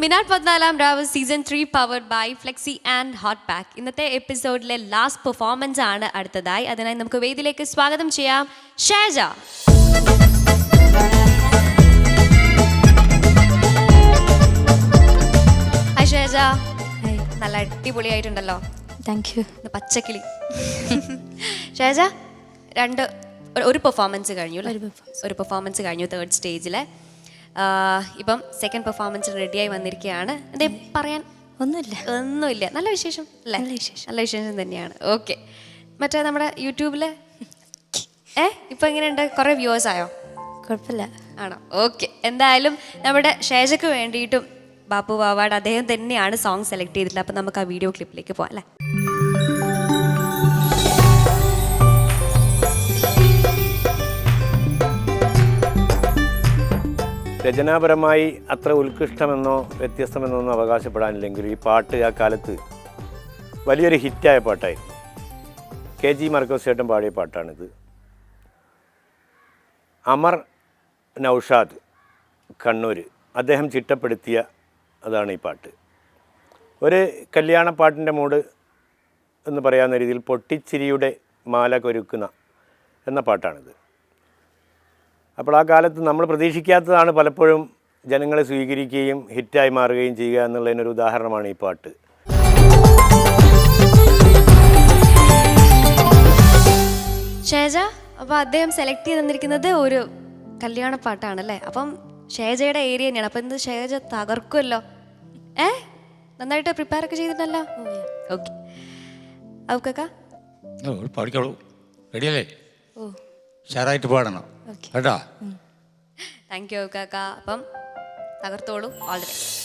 മിനാട്ട് 14-ാം രാവ് season 3 powered by flexi and hot pack. ഇന്നത്തെ എപ്പിസോഡിലെ ലാസ്റ്റ് പെർഫോമൻസ് ആണ് അടുത്തതായി. അതിനായി നമുക്ക് വേദിയിലേക്ക് സ്വാഗതം ചെയ്യാം ഷൈജ. ഹായ് ഷൈജ. നല്ല അടിപൊളിയായിട്ടുണ്ടല്ലോ. Thank you. പച്ചക്കിളി. ഷൈജ ഒരു പെർഫോമൻസ് കഴിഞ്ഞു അല്ലേ? ഒരു പെർഫോമൻസ് കഴിഞ്ഞു തേർഡ് സ്റ്റേജിലെ. ഇപ്പം സെക്കൻഡ് പെർഫോമൻസ് റെഡിയായി വന്നിരിക്കുകയാണ്. എന്തേ പറയാൻ? ഒന്നുമില്ല. നല്ല വിശേഷം അല്ലേ? നല്ല വിശേഷം തന്നെയാണ്. ഓക്കെ. മറ്റേ നമ്മുടെ യൂട്യൂബില് ഇപ്പം എങ്ങനെയുണ്ട്? കുറേ വ്യൂവേഴ്സ് ആയോ? കുഴപ്പമില്ല. ആണോ? ഓക്കെ. എന്തായാലും നമ്മുടെ ഷൈജയ്ക്ക് വേണ്ടിയിട്ടും ബാപ്പു വാവാട് അദ്ദേഹം തന്നെയാണ് സോങ് സെലക്ട് ചെയ്തിട്ടുള്ളത്. അപ്പം നമുക്ക് ആ വീഡിയോ ക്ലിപ്പിലേക്ക് പോകാം അല്ലേ? രചനാപരമായി അത്ര ഉത്കൃഷ്ടമെന്നോ വ്യത്യസ്തമെന്നോ ഒന്നും അവകാശപ്പെടാനില്ലെങ്കിലും ഈ പാട്ട് ആ കാലത്ത് വലിയൊരു ഹിറ്റായ പാട്ടായിരുന്നു. KG മർക്കോസ് ചേട്ടൻ പാടിയ പാട്ടാണിത്. അമർ നൗഷാദ് കണ്ണൂർ അദ്ദേഹം ചിട്ടപ്പെടുത്തിയ അതാണ് ഈ പാട്ട്. ഒരു കല്യാണപ്പാട്ടിൻ്റെ മൂഡ് എന്ന് പറയാവുന്ന രീതിയിൽ പൊട്ടിച്ചിരിയുടെ മാല കൊരുക്കുന്ന എന്ന പാട്ടാണിത്. അപ്പോൾ ആ കാലത്ത് നമ്മൾ പ്രതീക്ഷിക്കാത്തതാണ് പലപ്പോഴും ജനങ്ങളെ സ്വീകരിക്കുകയും ഹിറ്റായി മാറുകയും ചെയ്യുക എന്നുള്ളതിനൊരു ഉദാഹരണമാണ് ഈ പാട്ട്. ഷൈജ, അപ്പോൾ അദ്ദേഹം സെലക്ട് ചെയ്ത് തന്നിരിക്കുന്നത് ഒരു കല്യാണ പാട്ടാണല്ലേ? അപ്പം ഷൈജയുടെ ഏരിയ തന്നെയാണ്. അപ്പം എന്ത് ഷൈജ തകർക്കുമല്ലോ. നന്നായിട്ട് പ്രിപ്പയർ ഒക്കെ ചെയ്തിട്ടല്ലോ. ഓക്കെ. ഔക്കാ പാടിക്കോളൂ. റെഡിയല്ലേ? ഷെയറായിട്ട് പാടണം കേട്ടോ. Thank you Aukkakka. അപ്പം തകർത്തോളൂ. All the best.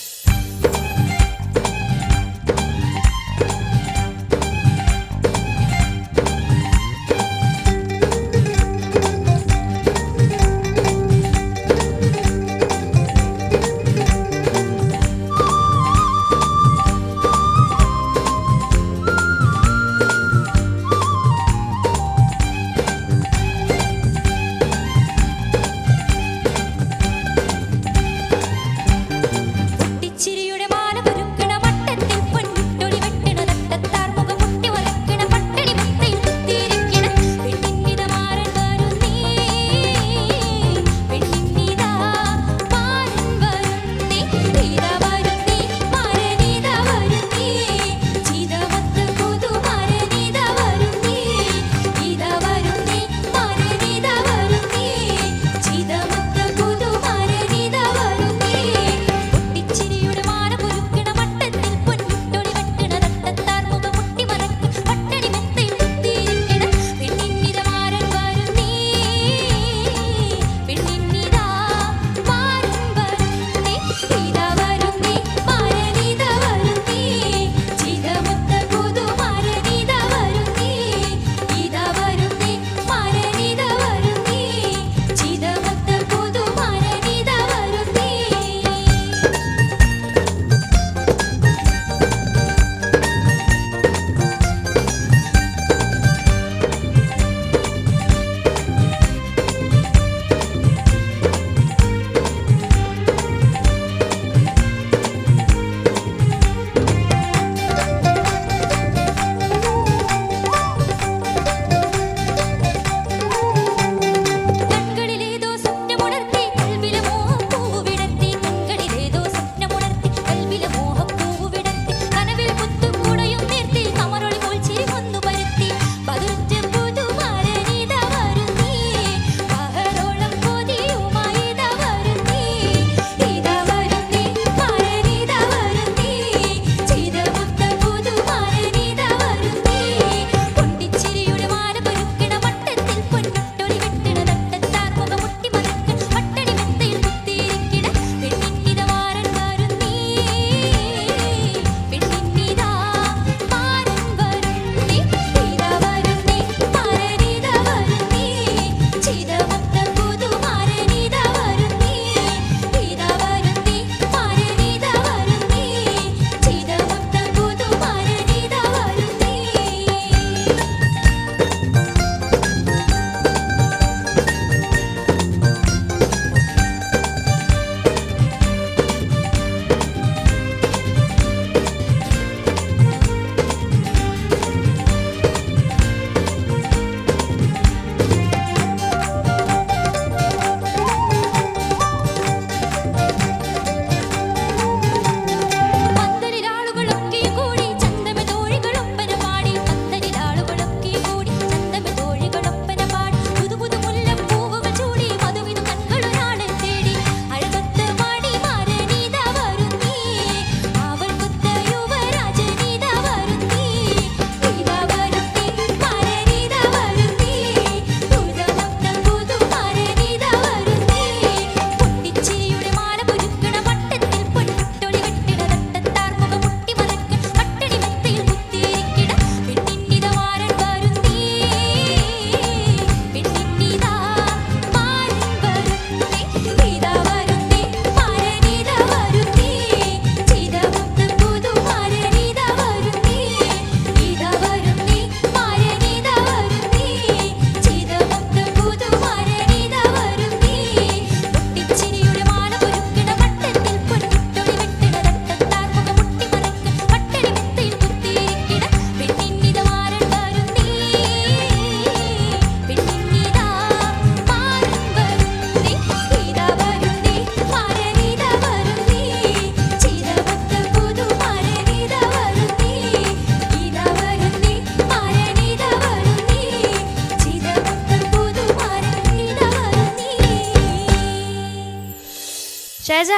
ഷൈജ,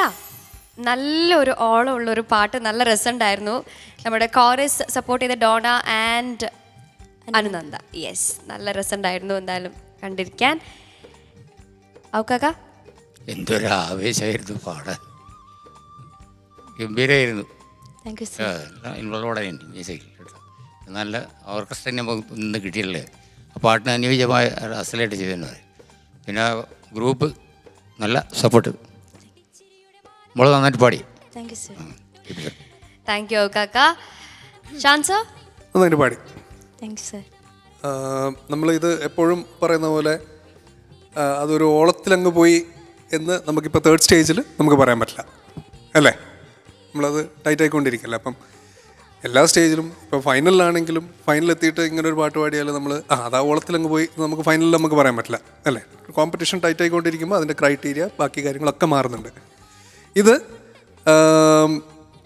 നല്ലൊരു ഓളമുള്ളൊരു പാട്ട്, നല്ല രസമുണ്ടായിരുന്നു. നമ്മുടെ കോറസ് സപ്പോർട്ട് ചെയ്ത ഡോണ ആൻഡ് അനുനന്ദ. യെസ്, നല്ല രസമുണ്ടായിരുന്നു എന്തായാലും കണ്ടിരിക്കാൻ. ഔക്കാക്ക, എന്തൊരു ആവേശമായിരുന്നു പാടാൻ, ഗംഭീരമായിരുന്നു. Thank you sir. ഇൻവോൾവോടായിരുന്നു മ്യൂസിക്കിൽ കേട്ടോ. നല്ല ഓർക്കസ്ട്ര നമുക്ക് ഇന്ന് കിട്ടിയില്ലേ. ആ പാട്ടിന് അനുയോജ്യമായ അസലായിട്ട് ചെയ്തെന്ന് പറയും. പിന്നെ ആ ഗ്രൂപ്പ് നല്ല സപ്പോർട്ട്, നമ്മൾ നന്നായിട്ട് പാടി. Thank you sir. Thank you Aukkakka. Shansa, നന്നായിട്ട് പാടി. Thank you sir. നമ്മളിത് എപ്പോഴും പറയുന്ന പോലെ അതൊരു ഓളത്തിലങ്ങ് പോയി എന്ന് നമുക്കിപ്പോൾ തേർഡ് സ്റ്റേജിൽ നമുക്ക് പറയാൻ പറ്റില്ല അല്ലേ. നമ്മളത് ടൈറ്റ് ആയിക്കൊണ്ടിരിക്കില്ല. അപ്പം എല്ലാ സ്റ്റേജിലും ഇപ്പോൾ ഫൈനലിലാണെങ്കിലും ഫൈനലെത്തിയിട്ട് ഇങ്ങനെ ഒരു പാട്ട് പാടിയാൽ നമ്മൾ അതാ ഓളത്തിലങ്ങ് പോയി നമുക്ക് ഫൈനലിൽ നമുക്ക് പറയാൻ പറ്റില്ല അല്ലേ. കോമ്പറ്റീഷൻ ടൈറ്റ് ആയിക്കൊണ്ടിരിക്കുമ്പോൾ അതിൻ്റെ ക്രൈറ്റീരിയ ബാക്കി കാര്യങ്ങളൊക്കെ മാറുന്നുണ്ട്. ഇത്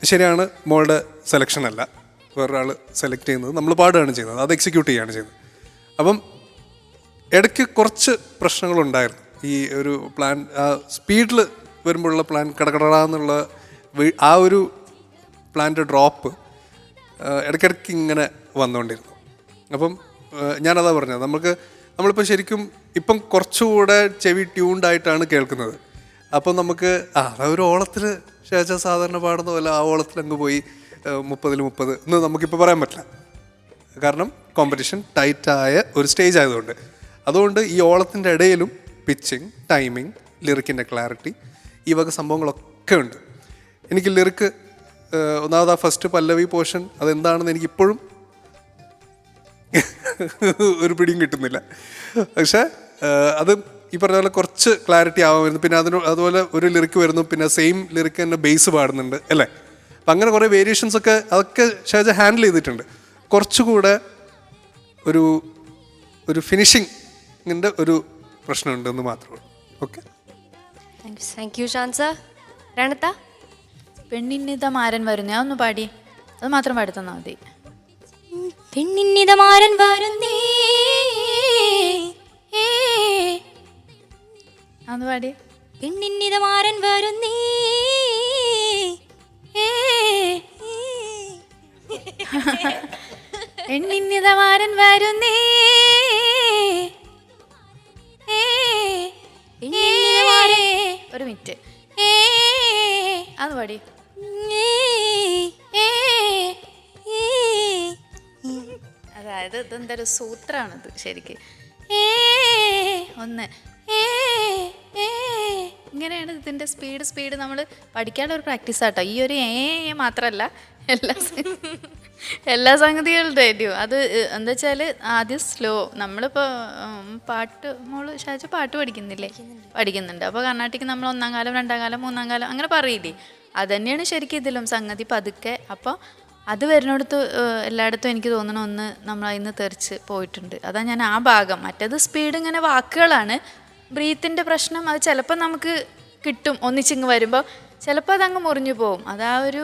ശരിയാണ്, മോളുടെ സെലക്ഷൻ അല്ല, വേറൊരാൾ സെലക്ട് ചെയ്യുന്നത്, നമ്മൾ പാടുകയാണ് ചെയ്യുന്നത്, അത് എക്സിക്യൂട്ട് ചെയ്യുകയാണ് ചെയ്യുന്നത്. അപ്പം ഇടയ്ക്ക് കുറച്ച് പ്രശ്നങ്ങളുണ്ടായിരുന്നു. ഈ ഒരു പ്ലാൻ സ്പീഡിൽ വരുമ്പോഴുള്ള പ്ലാൻ കടകടാന്നുള്ള ആ ഒരു പ്ലാൻ്റെ ഡ്രോപ്പ് ഇടയ്ക്കിടയ്ക്ക് ഇങ്ങനെ വന്നുകൊണ്ടിരുന്നു. അപ്പം ഞാനതാ പറഞ്ഞത്, നമ്മളിപ്പോൾ ശരിക്കും ഇപ്പം കുറച്ചുകൂടെ ചെവി ട്യൂൺഡായിട്ടാണ് കേൾക്കുന്നത്. അപ്പം നമുക്ക് അതൊരു ഓളത്തിൽ ഷേജ സാധാരണ പാടുന്ന പോലെ ആ ഓളത്തിൽ അങ്ങ് പോയി 30-30 എന്ന് നമുക്കിപ്പോൾ പറയാൻ പറ്റില്ല. കാരണം കോമ്പറ്റീഷൻ ടൈറ്റായ ഒരു സ്റ്റേജ് ആയതുകൊണ്ട്. അതുകൊണ്ട് ഈ ഓളത്തിൻ്റെ ഇടയിലും പിച്ചിങ്, ടൈമിങ്, ലിറിക്കിൻ്റെ ക്ലാരിറ്റി, ഈ വക സംഭവങ്ങളൊക്കെ ഉണ്ട്. എനിക്ക് ലിറിക്ക് ഒന്നാമത് ആ ഫസ്റ്റ് പല്ലവി പോർഷൻ അതെന്താണെന്ന് എനിക്കിപ്പോഴും ഒരു പിടിയും കിട്ടുന്നില്ല. പക്ഷേ അത് ഈ പറഞ്ഞ പോലെ കുറച്ച് ക്ലാരിറ്റി ആവാമായിരുന്നു. പിന്നെ അതുപോലെ ഒരു ലിറിക്ക് വരുന്നു, പിന്നെ സെയിം ലിറിക്ക് തന്നെ ബേസ് പാടുന്നുണ്ട് അല്ലേ. അപ്പം അങ്ങനെ കുറേ വേരിയേഷൻസ് ഒക്കെ അതൊക്കെ ഷേജ ഹാൻഡിൽ ചെയ്തിട്ടുണ്ട്. കുറച്ചുകൂടെ ഒരു ഫിനിഷിങ്ങിൻ്റെ ഒരു പ്രശ്നമുണ്ടെന്ന് മാത്രമേ ഉള്ളൂ. Okay, thank you Shansa. രണത്ത, പെണ്ണിന്നിത മാരൻ വരുന്നേ, അതൊന്ന് പാടി, അത് മാത്രം പാടി തന്നാൽ മതി. പെണ്ണിന്നിത മാരൻ വരുന്നേ, അതൊന്ന് പാടി. പെണ്ണിന്നിത മാരൻ വരുന്നേ, പെണ്ണിന്നിത മാരൻ വരുന്നേ, ഒരു മിനിറ്റ്, അത് പാടി. അതായത് ഇതെന്തൊരു സൂത്രമാണിത് ശരിക്ക്. ഒന്ന് ഇങ്ങനെയാണ് ഇതിൻ്റെ സ്പീഡ് നമ്മൾ പഠിക്കാനുള്ള ഒരു പ്രാക്ടീസ് ആട്ടോ. ഈ ഒരു മാത്രമല്ല, എല്ലാ സംഗതികളുടെയും അത് എന്താ വെച്ചാൽ ആദ്യം സ്ലോ. നമ്മളിപ്പോൾ മോള് ഷാജ പാട്ട് പഠിക്കുന്നുണ്ട്. അപ്പോൾ കർണാട്ടിക് നമ്മൾ 1ാം കാലം 2ാം കാലം 3ാം കാലം അങ്ങനെ പറയില്ലേ, അത് തന്നെയാണ് ശരിക്കും ഇതിലും സംഗതി പതുക്കെ. അപ്പോൾ അത് വരുന്നിടത്ത് എല്ലായിടത്തും എനിക്ക് തോന്നണം ഒന്ന് നമ്മൾ അതിന് തെറിച്ച് പോയിട്ടുണ്ട്. അതാ ഞാൻ ആ ഭാഗം. മറ്റേത് സ്പീഡ് ഇങ്ങനെ വാക്കുകളാണ്. ബ്രീത്തിൻ്റെ പ്രശ്നം അത് ചിലപ്പോൾ നമുക്ക് കിട്ടും ഒന്നിച്ചിങ്ങ് വരുമ്പോൾ, ചിലപ്പോൾ അതങ്ങ് മുറിഞ്ഞു പോവും. അതാ ഒരു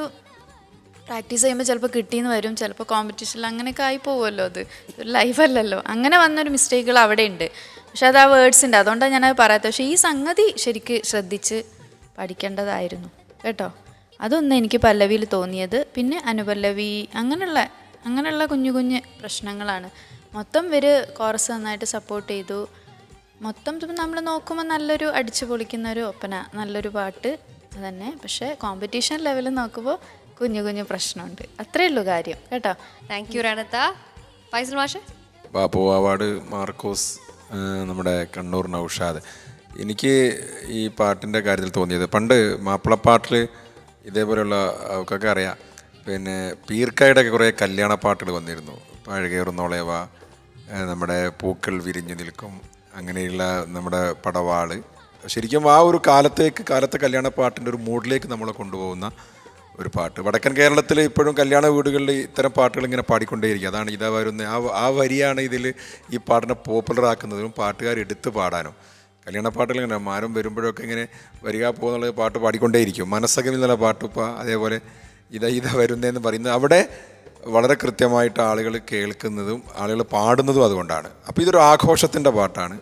പ്രാക്ടീസ് ചെയ്യുമ്പോൾ ചിലപ്പോൾ കിട്ടിയെന്ന് വരും, ചിലപ്പോൾ കോമ്പറ്റീഷനിൽ അങ്ങനെയൊക്കെ ആയി പോകുമല്ലോ. അത് ഒരു ലൈഫല്ലല്ലോ. അങ്ങനെ വന്നൊരു മിസ്റ്റേക്കുകൾ അവിടെ ഉണ്ട്. പക്ഷെ അത് ആ വേർഡ്സിൻ്റെ, അതുകൊണ്ടാണ് ഞാനത് പറയാത്തത്. പക്ഷേ ഈ സംഗതി ശരിക്ക് ശ്രദ്ധിച്ച് പഠിക്കേണ്ടതായിരുന്നു കേട്ടോ. അതൊന്നും എനിക്ക് പല്ലവിയിൽ തോന്നിയത്. പിന്നെ അനുപല്ലവി അങ്ങനെയുള്ള കുഞ്ഞു പ്രശ്നങ്ങളാണ്. മൊത്തം ഇവർ കോറസ് നന്നായിട്ട് സപ്പോർട്ട് ചെയ്തു. മൊത്തം നമ്മൾ നോക്കുമ്പോൾ നല്ലൊരു അടിച്ചു പൊളിക്കുന്ന ഒരു ഒപ്പന, നല്ലൊരു പാട്ട് അതന്നെ. പക്ഷേ കോമ്പറ്റീഷൻ ലെവലിൽ നോക്കുമ്പോൾ കുഞ്ഞു പ്രശ്നമുണ്ട്. അത്രയേ ഉള്ളൂ കാര്യം കേട്ടോ. Thank U രണത്ത. ഫൈസൽ മാഷ്. ബാപ്പു അവാർഡ് മാർക്കോസ്, നമ്മുടെ കണ്ണൂർ നൗഷാദ്. എനിക്ക് ഈ പാട്ടിൻ്റെ കാര്യത്തിൽ തോന്നിയത്, പണ്ട് മാപ്പിളപ്പാട്ടിൽ ഇതേപോലെയുള്ള അവക്കൊക്കെ അറിയാം, പിന്നെ പീർക്കായുടെ ഒക്കെ കുറേ കല്യാണ പാട്ടുകൾ വന്നിരുന്നു. പഴകേറുന്നോളേവ, നമ്മുടെ പൂക്കൾ വിരിഞ്ഞു നിൽക്കും, അങ്ങനെയുള്ള നമ്മുടെ പടവാള്. ശരിക്കും ആ ഒരു കാലത്തെ കല്യാണ പാട്ടിൻ്റെ ഒരു മൂഡിലേക്ക് നമ്മളെ കൊണ്ടുപോകുന്ന ഒരു പാട്ട്. വടക്കൻ കേരളത്തിൽ ഇപ്പോഴും കല്യാണ വീടുകളിൽ ഇത്തരം പാട്ടുകൾ ഇങ്ങനെ പാടിക്കൊണ്ടേയിരിക്കും. അതാണ് ഇതാ വരുന്ന ആ വരിയാണ് ഇതിൽ ഈ പാട്ടിനെ പോപ്പുലർ ആക്കുന്നതും പാട്ടുകാർ എടുത്ത് പാടാനും. കല്യാണ പാട്ടുകൾ ഇങ്ങനെ മാനം വരുമ്പോഴൊക്കെ ഇങ്ങനെ വരിക പോകുന്നുള്ള പാട്ട് പാടിക്കൊണ്ടേയിരിക്കും. മനസ്സകമിൽ നിന്നുള്ള പാട്ടുപ്പാ, അതേപോലെ ഇതാ വരുന്നതെന്ന് പറയുന്നത് അവിടെ വളരെ കൃത്യമായിട്ട് ആളുകൾ കേൾക്കുന്നതും ആളുകൾ പാടുന്നതും അതുകൊണ്ടാണ്. അപ്പോൾ ഇതൊരു ആഘോഷത്തിൻ്റെ പാട്ടാണ്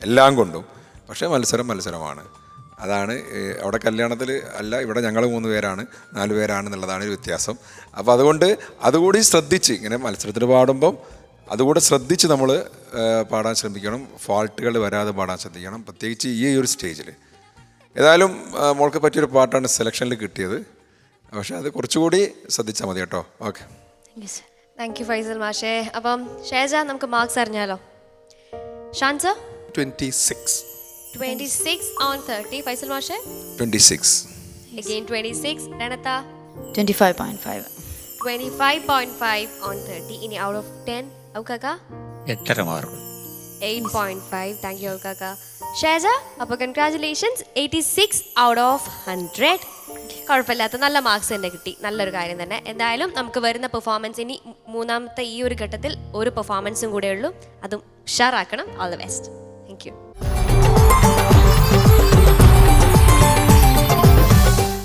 എല്ലാം കൊണ്ടും. പക്ഷേ മത്സരമാണ്. അതാണ് അവിടെ കല്യാണത്തിൽ അല്ല, ഇവിടെ ഞങ്ങൾ 3 പേരാണ്, 4 പേരാണ് എന്നുള്ളതാണ് ഒരു വ്യത്യാസം. അപ്പോൾ അതുകൊണ്ട് അതുകൂടി ശ്രദ്ധിച്ച് ഇങ്ങനെ മത്സരത്തിന് പാടുമ്പം അതുകൂടെ ശ്രദ്ധിച്ച് നമ്മൾ പാടാൻ ശ്രമിക്കണം. ഫാൾട്ടുകൾ വരാതെ പാടാൻ ശ്രദ്ധിക്കണം, പ്രത്യേകിച്ച് ഈ ഒരു സ്റ്റേജിൽ. ഏതായാലും മോൾക്ക് പറ്റിയൊരു പാട്ടാണ് സെലക്ഷനിൽ കിട്ടിയത്. പക്ഷേ അത് കുറച്ചുകൂടി ശ്രദ്ധിച്ചാൽ മതി കേട്ടോ. ഓക്കെ, താങ്ക് യു ഫൈസൽ മാഷേ. അപ്പം ഷൈജ, നമുക്ക് മാർക്സ് അറിഞ്ഞാലോ? ഷാൻ സർ 26. 26 on 30. ഫൈസൽ മാഷേ 26. again 26. രണത്ത 25.5. 25.5 on 30. ഇനി out of 10 Aukkakka 8.5 mark. 8.5. Thank you Aukkakka. Shyja, അപ്പോൾ കൺഗ്രാറ്റുലേഷൻസ്, 86 out of 100. കുഴപ്പമില്ലാത്ത നല്ല മാർക്സ് തന്നെ കിട്ടി, നല്ലൊരു കാര്യം തന്നെ. എന്തായാലും നമുക്ക് വരുന്ന പെർഫോമൻസ് ഇനി മൂന്നാമത്തെ ഈ ഒരു ഘട്ടത്തിൽ ഒരു പെർഫോമൻസും കൂടെ ഉള്ളൂ, അതും ഉഷാറാക്കണം. All the best.